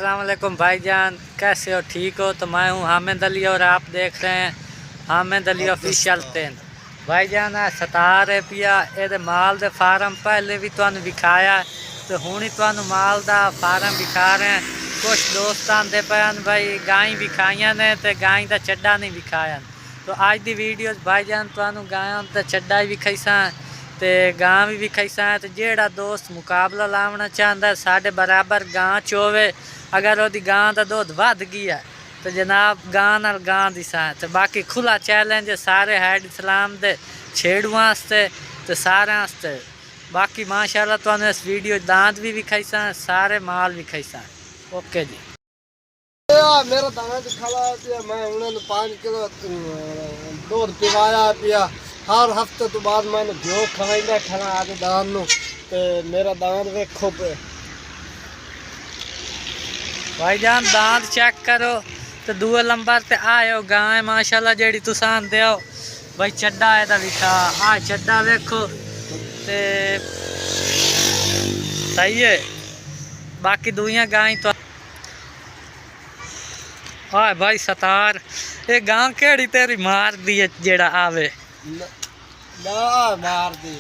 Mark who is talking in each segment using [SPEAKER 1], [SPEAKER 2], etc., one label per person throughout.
[SPEAKER 1] अस्सलाम वालेकुम भाईजान, कैसे हो? ठीक हो? तो मैं हूँ हामिद अली और आप देख रहे हैं हामिद अली ऑफिशियल 10। भाईजान आ सतार है पिया ये माल दे फार्म पहले भी तुहानू विखाया तो हुणी तुहानू माल दा फार्म विखा रहे हैं। कुछ दोस्त आते पे भाई गाय विखाइया ने तो गाय का चड्डा नहीं विखाया। तो अज की वीडियो भाईजान तुहानू गाय तो चड्डा ही विखाईसा ते गां भी विखाईसा। तो जेड़ा दोस्त मुकाबला लावना चाहता साढ़े बराबर गां चोवे अगर वो गां का दुध वध गया तो जनाब गां नाल गां दिसा। तो बाकी खुला चैलेंज सारे हैड इस्लाम दे छेड़ू वास्ते तो सारे वास्ते। बाकी माशाल्लाह तुहानू इस वीडियो दांत भी विखाईसा सारे माल विखाईसा। ओके जी।
[SPEAKER 2] मेरा दाना दिखाला मैं उन्होंने 5 किलो दूध पिवाया पिया। हर हफ्ते तो बाद मैंने घ्यो खवाइंदा खाना आगे दान नू ते मेरा दान वेखो पे
[SPEAKER 1] भाईजान दांत चेक करो। तो दूए नंबर ते आयो गाय माशाल्लाह जेड़ी तुस आंदे हो भाई चड्डा एदा विखा आ चड्डा वेखो ते सही है। बाकी दुइयां गाय तो हाँ भाई सतार ये गां केड़ी तेरी मार दी है जेड़ा आवे
[SPEAKER 2] ना मार दी।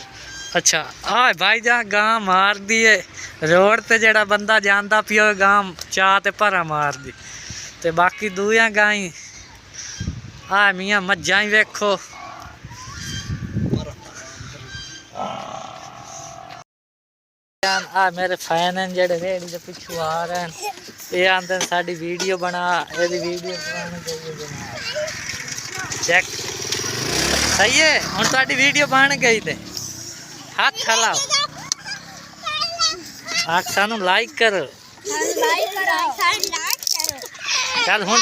[SPEAKER 1] अच्छा हाँ भाई जहाँ गां मार दी है रोड ते जेड़ा बंदा जांदा पियो गां चाह ते भरा मार दी। ते बाकी दूया गाई हाँ मियाँ मज्जा ही वेखो। आ मेरे फैन हैं जेड़े रेडी दे पिछू आ रहे हैं ये आंदे साडी वीडियो बना एदी वीडियो बनाने चाहिए जनाब। चेक सही है हुण साडी वीडियो बन गई ते हाथ हलाओ आख सानू लाइक करो चल हुण